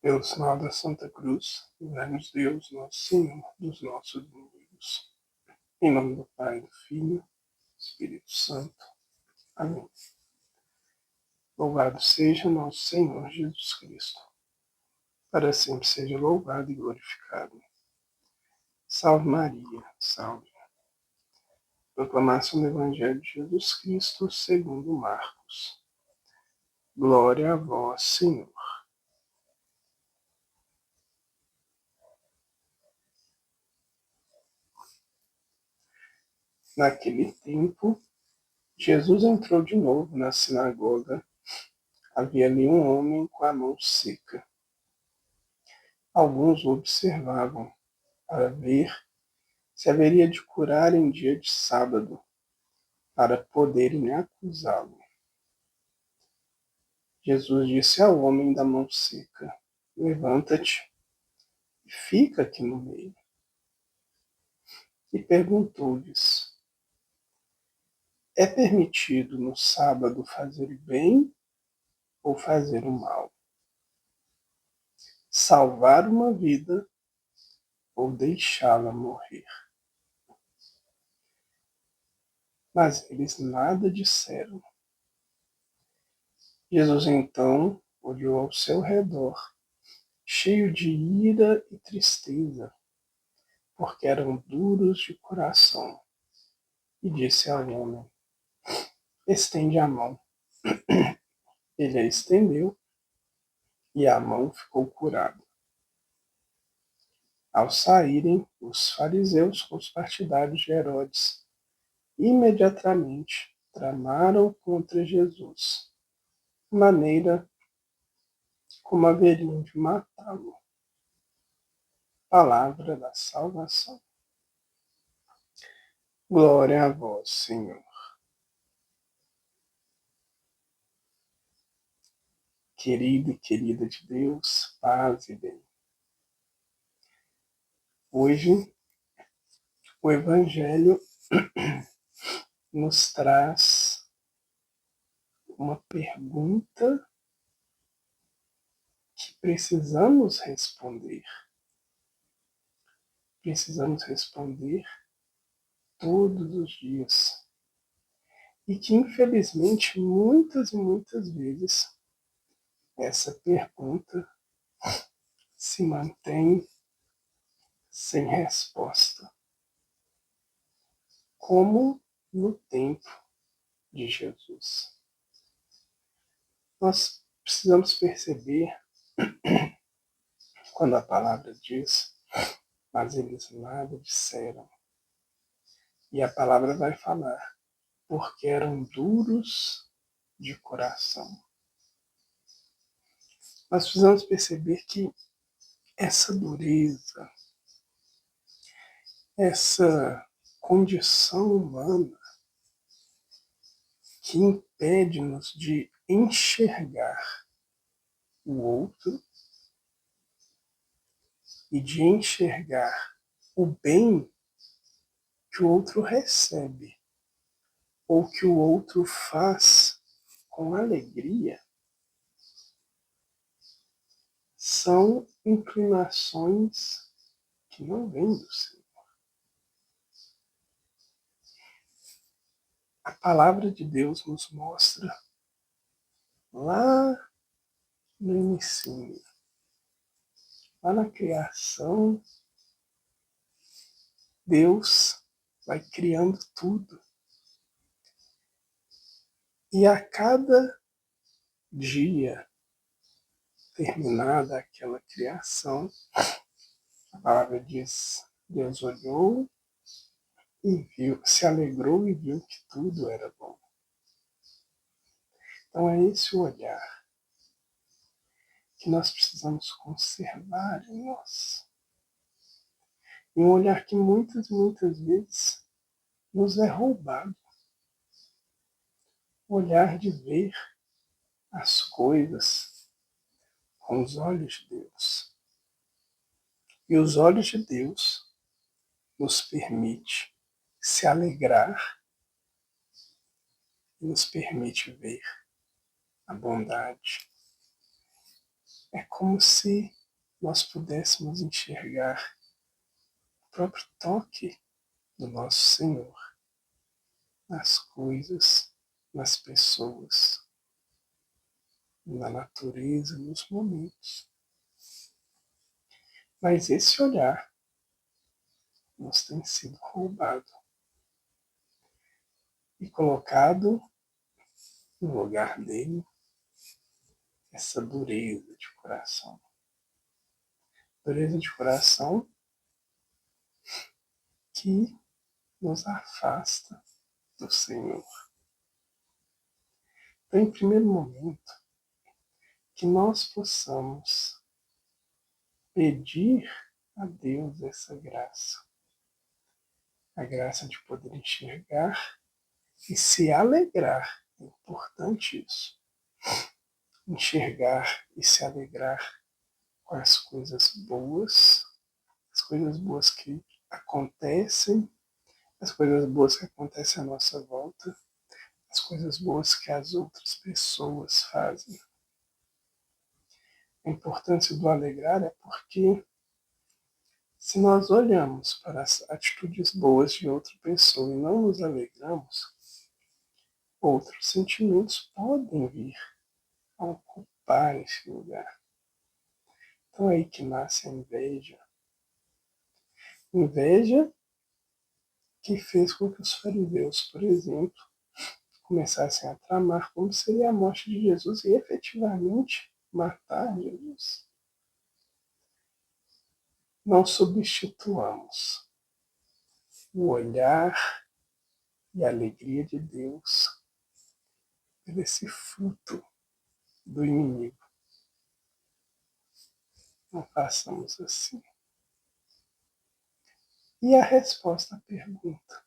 Pelo sinal da Santa Cruz, livrai-nos Deus, nosso Senhor, dos nossos inimigos. Em nome do Pai, do Filho, do Espírito Santo. Amém. Louvado seja nosso Senhor Jesus Cristo. Para sempre seja louvado e glorificado. Salve Maria, salve. Proclamação do Evangelho de Jesus Cristo segundo Marcos. Glória a vós, Senhor. Naquele tempo, Jesus entrou de novo na sinagoga. Havia ali um homem com a mão seca. Alguns o observavam para ver se haveria de curar em dia de sábado, para poderem acusá-lo. Jesus disse ao homem da mão seca: Levanta-te e fica aqui no meio. E perguntou-lhes: É permitido no sábado fazer o bem ou fazer o mal? Salvar uma vida ou deixá-la morrer? Mas eles nada disseram. Jesus então olhou ao seu redor, cheio de ira e tristeza, porque eram duros de coração, e disse ao homem: Estende a mão. Ele a estendeu, e a mão ficou curada. Ao saírem, os fariseus com os partidários de Herodes imediatamente tramaram contra Jesus, de maneira como haveriam de matá-lo. Palavra da salvação. Glória a vós, Senhor. Querido e querida de Deus, paz e bem. Hoje, o Evangelho nos traz uma pergunta que precisamos responder. Precisamos responder todos os dias. E que, infelizmente, muitas e muitas vezes, essa pergunta se mantém sem resposta. Como no tempo de Jesus. Nós precisamos perceber, quando a palavra diz, mas eles nada disseram. E a palavra vai falar, porque eram duros de coração. Nós precisamos perceber que essa dureza, essa condição humana que impede-nos de enxergar o outro e de enxergar o bem que o outro recebe ou que o outro faz com alegria, são inclinações que não vêm do Senhor. A palavra de Deus nos mostra lá no início, lá na criação, Deus vai criando tudo. E a cada dia terminada aquela criação, a palavra diz, Deus olhou e viu, se alegrou e viu que tudo era bom. Então é esse o olhar que nós precisamos conservar em nós. E um olhar que muitas vezes nos é roubado. O olhar de ver as coisas com os olhos de Deus. E os olhos de Deus nos permite se alegrar e nos permite ver a bondade. É como se nós pudéssemos enxergar o próprio toque do nosso Senhor nas coisas, nas pessoas, na natureza, nos momentos. Mas esse olhar nos tem sido roubado e colocado no lugar dele essa dureza de coração. Dureza de coração que nos afasta do Senhor. Então, em primeiro momento, que nós possamos pedir a Deus essa graça. A graça de poder enxergar e se alegrar. É importante isso. Enxergar e se alegrar com as coisas boas que acontecem, as coisas boas que acontecem à nossa volta, as coisas boas que as outras pessoas fazem. A importância do alegrar é porque se nós olhamos para as atitudes boas de outra pessoa e não nos alegramos, outros sentimentos podem vir a ocupar esse lugar. Então é aí que nasce a inveja. Inveja que fez com que os fariseus, por exemplo, começassem a tramar como seria a morte de Jesus e efetivamente matar Jesus. Não substituamos o olhar e a alegria de Deus por esse fruto do inimigo. Não façamos assim. E a resposta à pergunta.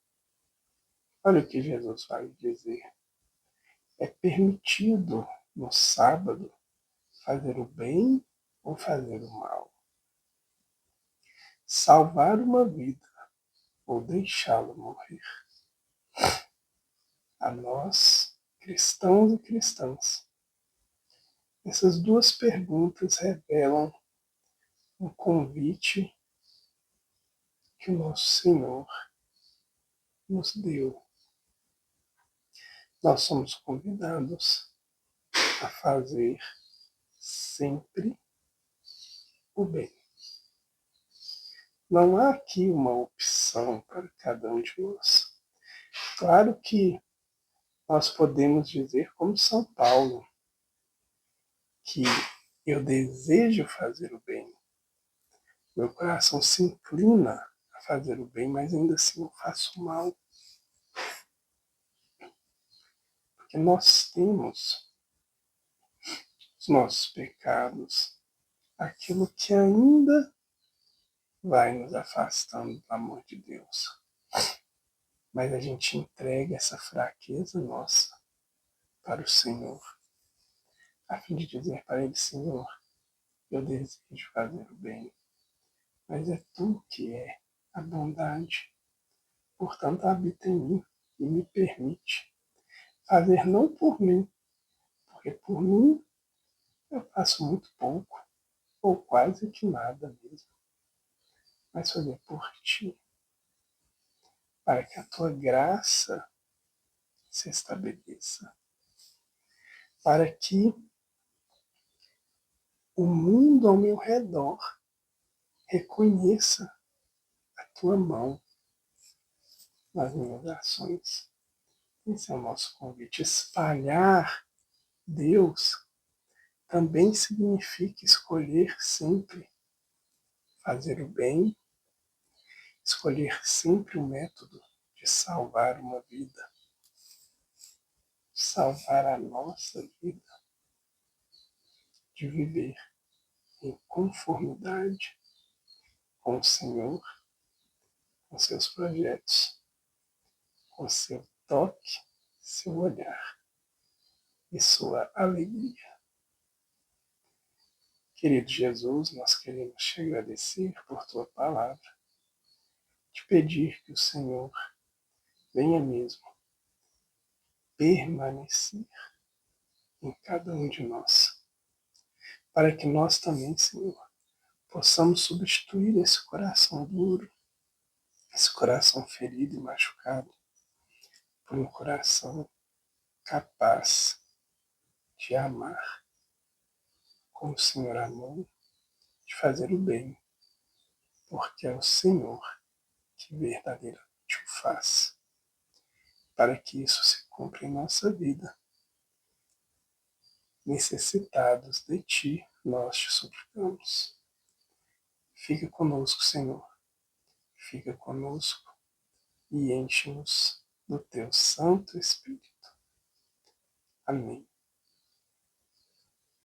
Olha o que Jesus vai dizer. É permitido no sábado fazer o bem ou fazer o mal? Salvar uma vida ou deixá-la morrer? A nós, cristãos e cristãs, essas duas perguntas revelam um convite que o nosso Senhor nos deu. Nós somos convidados a fazer sempre o bem. Não há aqui uma opção para cada um de nós. Claro que nós podemos dizer, como São Paulo, que eu desejo fazer o bem. Meu coração se inclina a fazer o bem, mas ainda assim eu faço o mal. Porque nós temos os nossos pecados, aquilo que ainda vai nos afastando do amor de Deus. Mas a gente entrega essa fraqueza nossa para o Senhor, a fim de dizer para Ele, Senhor, eu desejo fazer o bem, mas é Tu que é a bondade. Portanto, habita em mim e me permite fazer não por mim, porque por mim eu faço muito pouco, ou quase que nada mesmo, mas fazer por Ti, para que a Tua graça se estabeleça, para que o mundo ao meu redor reconheça a Tua mão nas minhas ações. Esse é o nosso convite. Espalhar Deus também significa escolher sempre fazer o bem, escolher sempre o método de salvar uma vida, salvar a nossa vida, de viver em conformidade com o Senhor, com seus projetos, com seu toque, seu olhar e sua alegria. Querido Jesus, nós queremos te agradecer por tua palavra, te pedir que o Senhor venha mesmo permanecer em cada um de nós, para que nós também, Senhor, possamos substituir esse coração duro, esse coração ferido e machucado, por um coração capaz de amar como o Senhor amou, de fazer o bem, porque é o Senhor que verdadeiramente o faz. Para que isso se cumpra em nossa vida, necessitados de Ti, nós te suplicamos. Fica conosco, Senhor, fica conosco e enche-nos do Teu Santo Espírito. Amém.